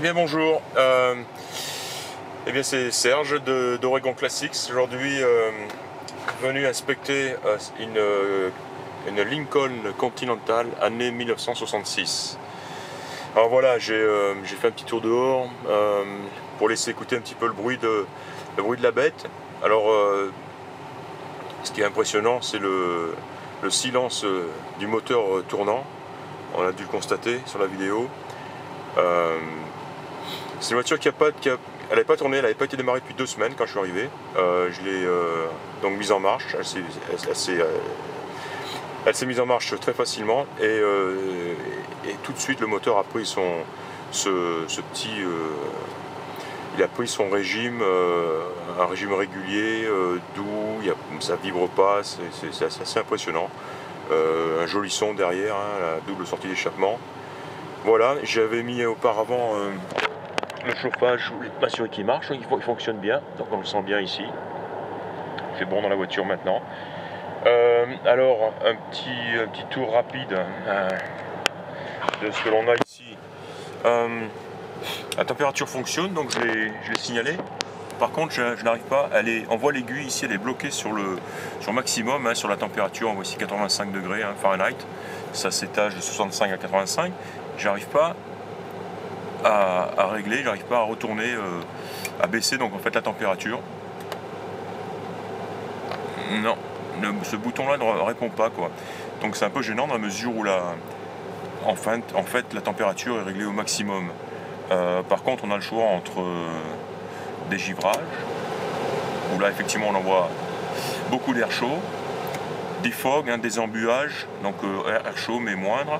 Bien bonjour, eh bien c'est Serge d'Oregon Classics, aujourd'hui venu inspecter une Lincoln Continental année 1966. Alors voilà, j'ai fait un petit tour dehors pour laisser écouter un petit peu le bruit de la bête. Alors ce qui est impressionnant, c'est le silence du moteur tournant. On a dû le constater sur la vidéo. C'est une voiture elle n'avait pas tourné, elle n'avait pas été démarrée depuis 2 semaines quand je suis arrivé. Je l'ai donc mise en marche, elle s'est mise en marche très facilement et tout de suite le moteur a pris il a pris son régime, un régime régulier, doux, ça vibre pas, c'est assez impressionnant. Un joli son derrière, hein, la double sortie d'échappement. Voilà, j'avais mis auparavant le chauffage, je voulais m'assurer qu'il marche, il fonctionne bien, donc on le sent bien ici. Il fait bon dans la voiture maintenant. Alors, un petit tour rapide de ce que l'on a ici. La température fonctionne, donc je l'ai signalé. Par contre, je n'arrive pas, on voit l'aiguille ici, elle est bloquée sur maximum, hein, sur la température, on voit ici 85 degrés hein, Fahrenheit. Ça s'étage de 65 à 85. J'arrive pas à régler, j'arrive pas à retourner, à baisser donc en fait la température. Non, ce bouton là ne répond pas quoi. Donc c'est un peu gênant dans la mesure où en fait la température est réglée au maximum. Par contre on a le choix entre des givrages, où là effectivement on envoie beaucoup d'air chaud, des fogs, hein, des embuages, donc air chaud mais moindre.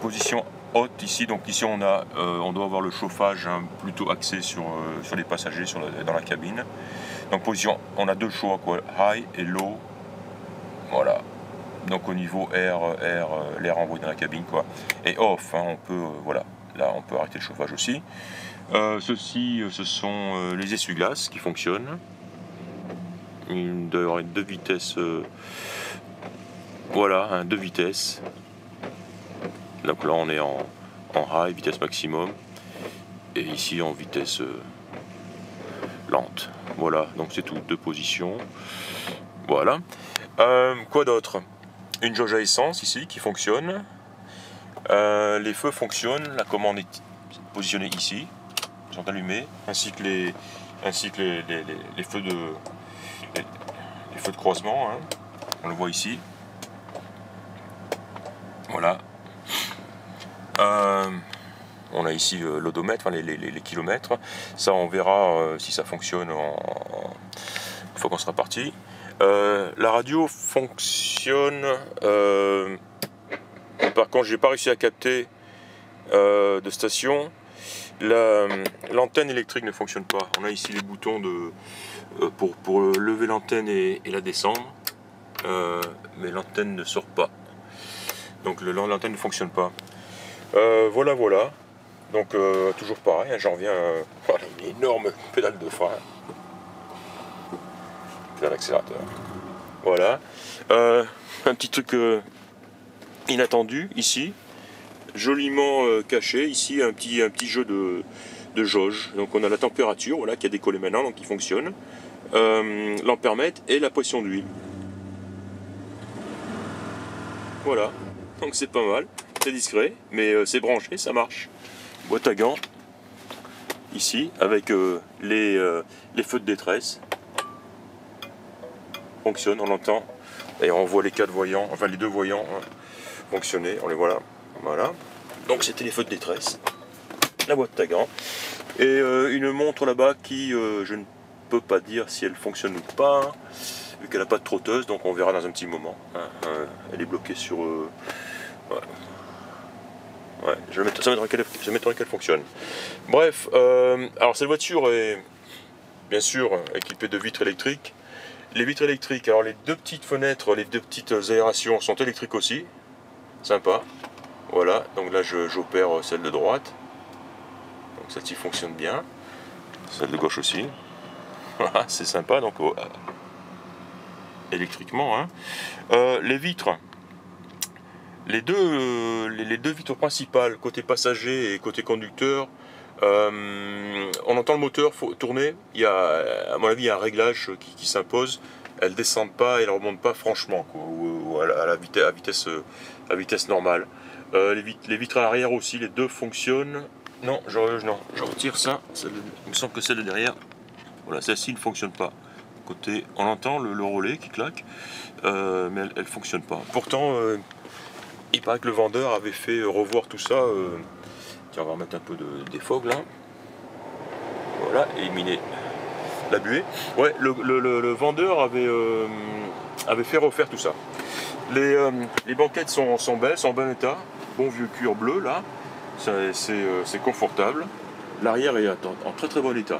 Position haute ici, donc ici on doit avoir le chauffage hein, plutôt axé sur les passagers dans la cabine. Donc position, on a 2 choix quoi, high et low. Voilà. Donc au niveau l'air envoyé dans la cabine quoi. Et off, hein, on peut voilà, là on peut arrêter le chauffage aussi. Ceci, ce sont les essuie-glaces qui fonctionnent. Une 2 vitesses. Voilà, hein, 2 vitesses. Donc là on est en high, vitesse maximum, et ici en vitesse lente. Voilà, donc c'est tout, 2 positions. Voilà. Quoi d'autre? Une jauge à essence ici qui fonctionne. Les feux fonctionnent, la commande est positionnée ici, ils sont allumés, ainsi que les feux de croisement, hein. On le voit ici. Voilà. On a ici l'odomètre, enfin, les kilomètres. Ça, on verra si ça fonctionne une fois qu'on sera parti. La radio fonctionne. Par contre, j'ai pas réussi à capter de station. L'antenne électrique ne fonctionne pas. On a ici les boutons pour lever l'antenne et la descendre. Mais l'antenne ne sort pas. Donc l'antenne ne fonctionne pas. Voilà. Donc toujours pareil, hein, j'en reviens voilà, une énorme pédale de frein. Pédale d'accélérateur. Voilà. Un petit truc inattendu ici. Joliment caché. Ici un petit jeu de jauge. Donc on a la température, voilà, qui a décollé maintenant, donc qui fonctionne. L'ampèremètre et la pression d'huile. Voilà. Donc c'est pas mal. C'est discret, mais c'est branché, ça marche. Boîte à gants, ici, avec les feux de détresse. Fonctionne, on l'entend. Et on voit les 4 voyants, enfin les 2 voyants hein, fonctionner, on les voit là. Voilà. Donc c'était les feux de détresse. La boîte à gants. Et une montre là-bas qui, je ne peux pas dire si elle fonctionne ou pas, vu qu'elle n'a pas de trotteuse, donc on verra dans un petit moment. Hein. Elle est bloquée sur... voilà. Ouais, ça m'étonnerait qu'elle fonctionne. Bref, alors cette voiture est bien sûr équipée de vitres électriques. Les vitres électriques, alors les 2 petites fenêtres, les 2 petites aérations sont électriques aussi. Sympa. Voilà, donc là j'opère celle de droite. Donc celle-ci fonctionne bien. Celle de gauche aussi. Voilà, c'est sympa, donc électriquement. Hein. Les vitres. Les deux vitres principales, côté passager et côté conducteur, On entend le moteur tourner. Il y a, à mon avis, il y a un réglage qui s'impose. Elles descendent pas et elles remontent pas franchement, quoi, ou à la vitesse normale. Les vitres à l'arrière aussi, les deux fonctionnent. Non, je retire ça. Il me semble que celle de derrière, voilà, celle-ci ne fonctionne pas. Côté, on entend le relais qui claque, mais elle ne fonctionne pas. Pourtant, il paraît que le vendeur avait fait revoir tout ça. Tiens, on va remettre un peu des fogs là. Voilà, éliminer la buée. Ouais, le vendeur avait fait refaire tout ça. Les banquettes sont belles, sont en bon état. Bon vieux cuir bleu là. C'est confortable. L'arrière est en très très bon état.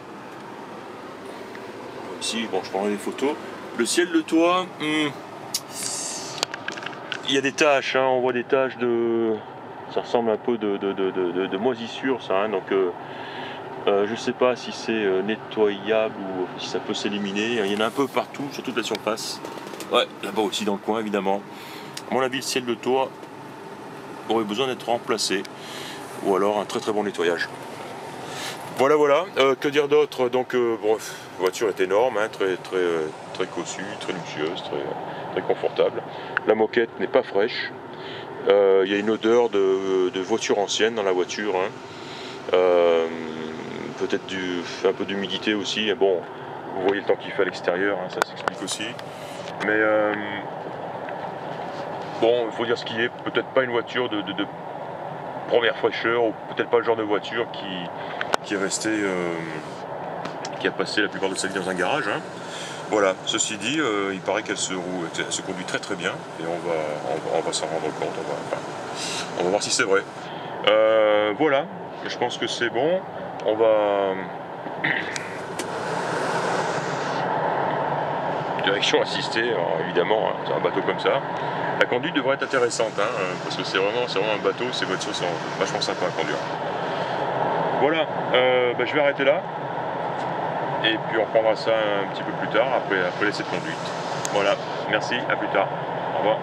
Ici, bon, je prendrai des photos. Le ciel de toit, il y a des taches, hein, on voit des taches de... Ça ressemble un peu de moisissure, ça. Hein, donc, je ne sais pas si c'est nettoyable ou si ça peut s'éliminer. Il y en a un peu partout, sur toute la surface. Ouais, là-bas aussi dans le coin, évidemment. À mon avis, le ciel de toit aurait besoin d'être remplacé. Ou alors un très très bon nettoyage. Voilà, voilà. Que dire d'autre? Donc, bon, la voiture est énorme, hein, très cossue, très luxueuse, très confortable. La moquette n'est pas fraîche. Il y a une odeur de voiture ancienne dans la voiture. Hein. Peut-être un peu d'humidité aussi. Et bon, vous voyez le temps qu'il fait à l'extérieur, hein, ça s'explique aussi. Mais bon, il faut dire ce qui est. Peut-être pas une voiture de première fraîcheur, ou peut-être pas le genre de voiture qui est resté, qui a passé la plupart de sa vie dans un garage. Hein. Voilà, ceci dit, il paraît qu'elle se conduit très très bien, et on va s'en rendre compte, on va voir si c'est vrai. Voilà, je pense que c'est bon, on va... Direction assistée, alors, évidemment, hein, c'est un bateau comme ça. La conduite devrait être intéressante, hein, parce que c'est vraiment un bateau, ces voitures sont vachement sympas à conduire. Voilà, je vais arrêter là. Et puis on reprendra ça un petit peu plus tard, après l'essai de conduite. Voilà, merci, à plus tard. Au revoir.